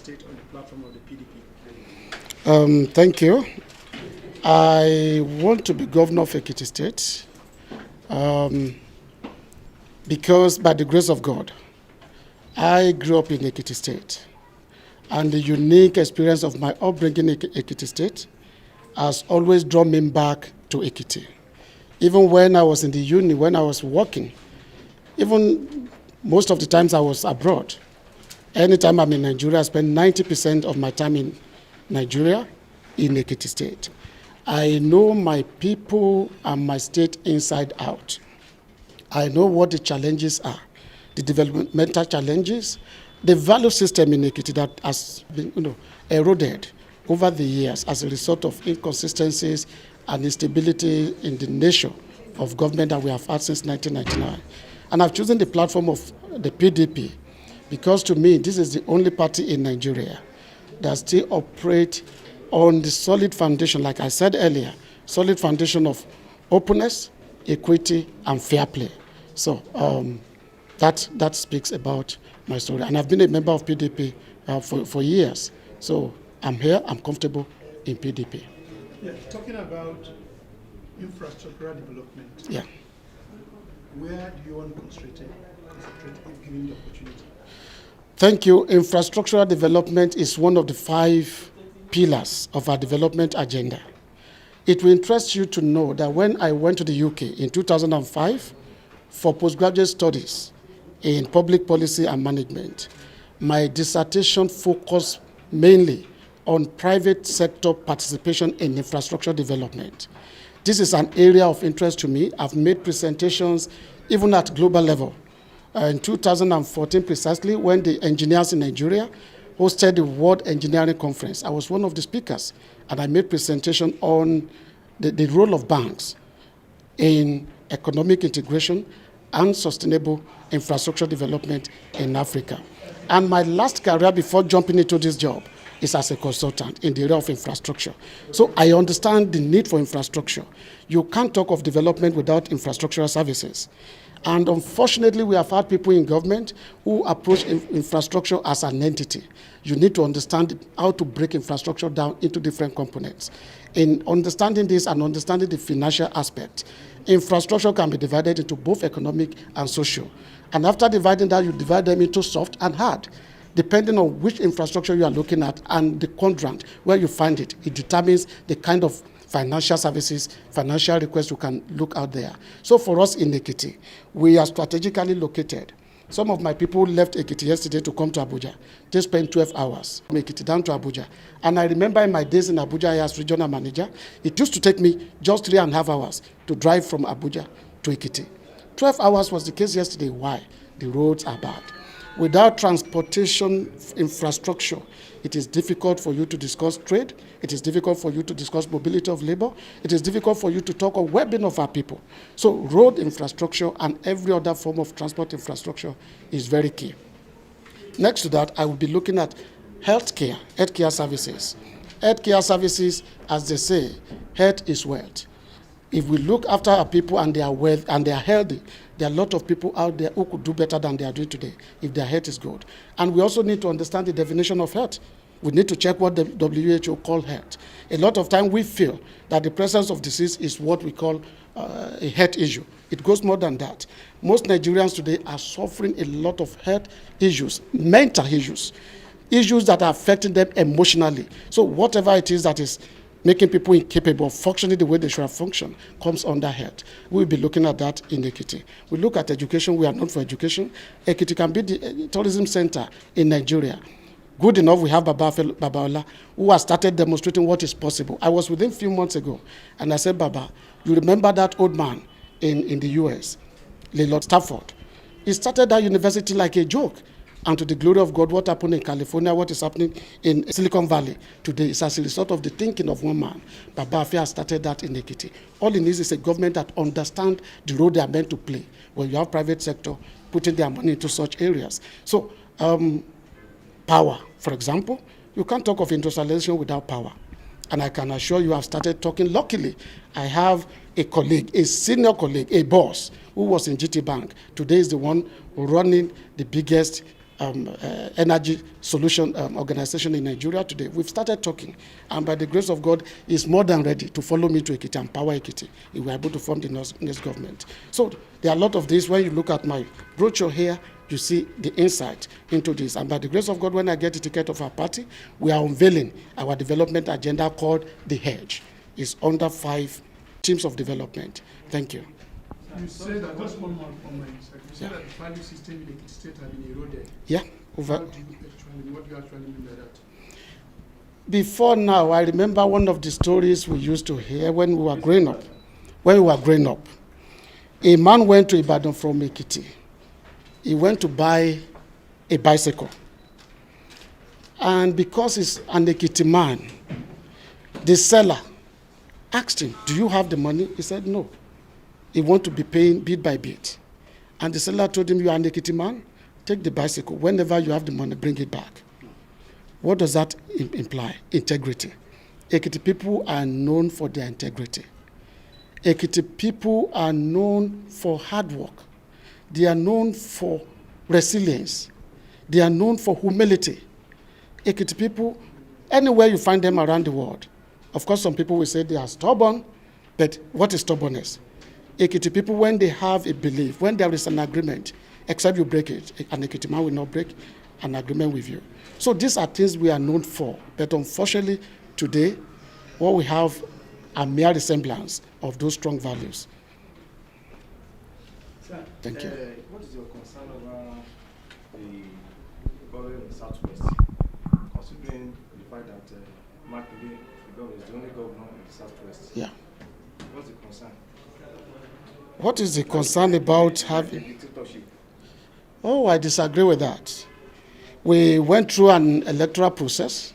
State on the platform of the PDP? Thank you. I want to be governor of Ekiti State because by the grace of God, I grew up in Ekiti State, and the unique experience of my upbringing in Ekiti State has always drawn me back to Ekiti. Even when I was in the uni, when I was working, even most of the times I was abroad. Anytime I'm in Nigeria, I spend 90% of my time in Nigeria, in Ekiti State. I know my people and my state inside out. I know what the challenges are, the developmental challenges, the value system in Ekiti that has been eroded over the years as a result of inconsistencies and instability in the nature of government that we have had since 1999. And I've chosen the platform of the PDP because to me, this is the only party in Nigeria that still operates on the solid foundation, like I said earlier, solid foundation of openness, equity, and fair play. So that speaks about my story. And I've been a member of PDP for years. So I'm here, I'm comfortable in PDP. Yeah, talking about infrastructural development. Yeah. Where do you want to concentrate if given the opportunity? Thank you. Infrastructural development is one of the 5 pillars of our development agenda. It will interest you to know that when I went to the UK in 2005 for postgraduate studies in public policy and management, my dissertation focused mainly on private sector participation in infrastructure development. This is an area of interest to me. I've made presentations even at global level. In 2014 precisely, when the engineers in Nigeria hosted the World Engineering Conference, I was one of the speakers, and I made presentation on the role of banks in economic integration and sustainable infrastructure development in Africa. And my last career before jumping into this job is as a consultant in the area of infrastructure. So I understand the need for infrastructure. You can't talk of development without infrastructural services. And unfortunately, we have had people in government who approach infrastructure as an entity. You need to understand how to break infrastructure down into different components. In understanding this and understanding the financial aspect, infrastructure can be divided into both economic and social. And after dividing that, you divide them into soft and hard. Depending on which infrastructure you are looking at and the quadrant where you find it, it determines the kind of financial services, financial requests you can look out there. So for us in Ekiti, we are strategically located. Some of my people left Ekiti yesterday to come to Abuja. They spent 12 hours from Ekiti down to Abuja. And I remember in my days in Abuja as regional manager, it used to take me just 3.5 hours to drive from Abuja to Ekiti. 12 hours was the case yesterday. Why? The roads are bad. Without transportation infrastructure, it is difficult for you to discuss trade. It is difficult for you to discuss mobility of labor. It is difficult for you to talk of well-being of our people. So road infrastructure and every other form of transport infrastructure is very key. Next to that, I will be looking at healthcare services. Healthcare services, as they say, health is wealth. If we look after our people and they are well and they are healthy, there are a lot of people out there who could do better than they are doing today if their health is good. And we also need to understand the definition of health. We need to check what the WHO call health. A lot of time we feel that the presence of disease is what we call a health issue. It goes more than that. Most Nigerians today are suffering a lot of health issues, mental issues that are affecting them emotionally. So whatever it is that is making people incapable of functioning the way they should have functioned comes under health. We'll be looking at that in Ekiti. We look at education. We are known for education. Ekiti can be the tourism center in Nigeria. Good enough, we have Babaola, who has started demonstrating what is possible. I was with him a few months ago, and I said, Baba, you remember that old man in the US, Lord Stafford? He started that university like a joke. And to the glory of God, what happened in California, what is happening in Silicon Valley today is as a result of the thinking of one man. Baba Afe has started that in Ekiti. All it needs is a government that understands the role they are meant to play when you have private sector putting their money into such areas. So, power, for example, you can't talk of industrialization without power. And I can assure you I've started talking. Luckily, I have a colleague, a senior colleague, a boss who was in GT Bank. Today is the one running the biggest energy solution organization in Nigeria today. We've started talking, and by the grace of God, is more than ready to follow me to Ekiti and power Ekiti if we're able to form the next government. So there are a lot of this. When you look at my brochure here, you see the insight into this. And by the grace of God, when I get the ticket of our party, we are unveiling our development agenda called The Hedge. It's under 5 teams of development. Thank you. You say that, just one more from my side. You say that the value system in Ekiti State has been eroded. Yeah. What do you actually mean by that? Before now, I remember one of the stories we used to hear when we were growing up. A man went to Ibadan from Ekiti. He went to buy a bicycle. And because he's an Ekiti man, the seller asked him, "Do you have the money?" He said, "No." He wanted to be paying bit by bit. And the seller told him, "You are an Ekiti man, take the bicycle. Whenever you have the money, bring it back." What does that imply? Integrity. Ekiti people are known for their integrity. Ekiti people are known for hard work. They are known for resilience. They are known for humility. Ekiti people, anywhere you find them around the world, of course some people will say they are stubborn, but what is stubbornness? Ekiti people, when they have a belief, when there is an agreement, except you break it, an Ekiti man will not break an agreement with you. So these are things we are known for. But unfortunately, today, what we have are mere resemblance of those strong values. Sir, thank you. What is your concern over the government in the Southwest, considering the fact that Makinde, the governor, is the only governor in the Southwest? Yeah. What's the concern? What is the concern about having dictatorship? Oh, I disagree with that. We went through an electoral process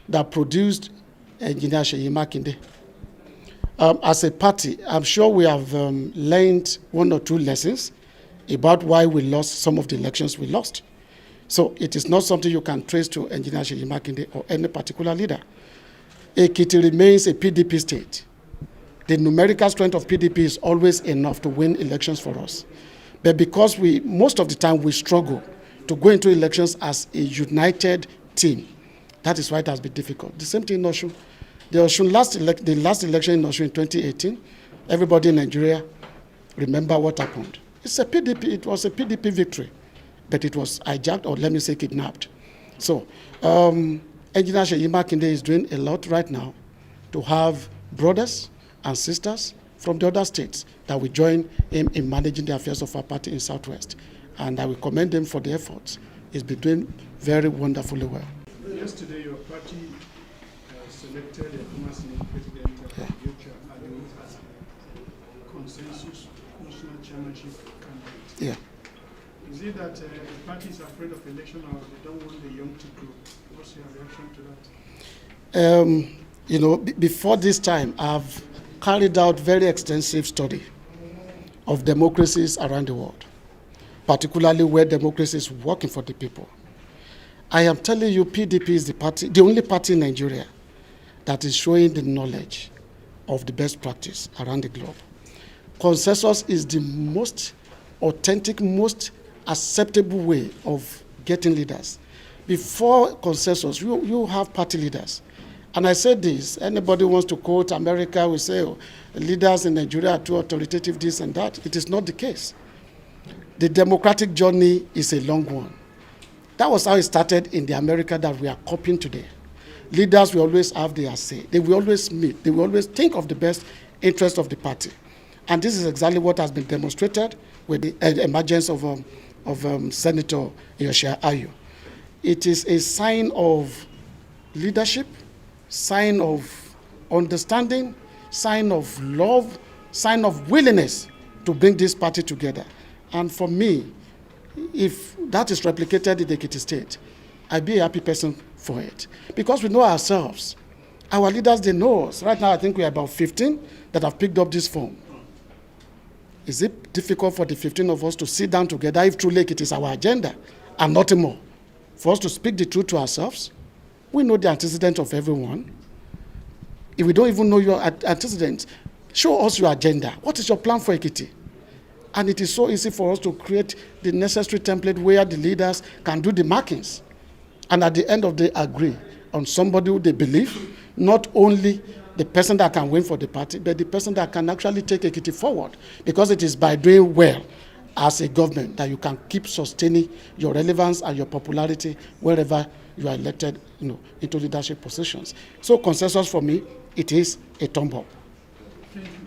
that produced Engineer Seyi Makinde. As a party, I'm sure we have learned 1 or 2 lessons about why we lost some of the elections we lost. So it is not something you can trace to Engineer Seyi Makinde or any particular leader. Ekiti remains a PDP state. The numerical strength of PDP is always enough to win elections for us. But because most of the time we struggle to go into elections as a united team, that is why it has been difficult. The same thing in Osun. The last election in Osun in 2018, everybody in Nigeria remember what happened. It was a PDP victory, but it was hijacked, or let me say kidnapped. So Engineer Seyi Makinde is doing a lot right now to have brothers and sisters from the other states that will join him in managing the affairs of our party in Southwest. And I will commend them for the efforts. He's been doing very wonderfully well. Yesterday, your party selected a former Senate President of Abuja as consensus national chairmanship candidate. Yeah. Is it that the party is afraid of election, or they don't want the young to grow? What's your reaction to that? Before this time, I've carried out very extensive study of democracies around the world, particularly where democracy is working for the people. I am telling you, PDP is the only party in Nigeria that is showing the knowledge of the best practice around the globe. Consensus is the most authentic, most acceptable way of getting leaders. Before consensus, you have party leaders. And I said this, anybody wants to quote America, we say, leaders in Nigeria are too authoritative, this and that. It is not the case. The democratic journey is a long one. That was how it started in the America that we are copying today. Leaders will always have their say. They will always meet. They will always think of the best interest of the party. And this is exactly what has been demonstrated with the emergence of Senator Yosha Ayu. It is a sign of leadership, sign of understanding, sign of love, sign of willingness to bring this party together. And for me, if that is replicated in the Ekiti State, I'd be a happy person for it. Because we know ourselves. Our leaders, they know us. Right now, I think we are about 15 that have picked up this form. Is it difficult for the 15 of us to sit down together if truly it is our agenda and nothing more? For us to speak the truth to ourselves? We know the antecedent of everyone. If we don't even know your antecedents, show us your agenda. What is your plan for Ekiti? And it is so easy for us to create the necessary template where the leaders can do the markings. And at the end of the day, agree on somebody who they believe, not only the person that can win for the party, but the person that can actually take Ekiti forward. Because it is by doing well as a government that you can keep sustaining your relevance and your popularity wherever you are elected, into leadership positions. So consensus for me, it is a thumb up. Thank you.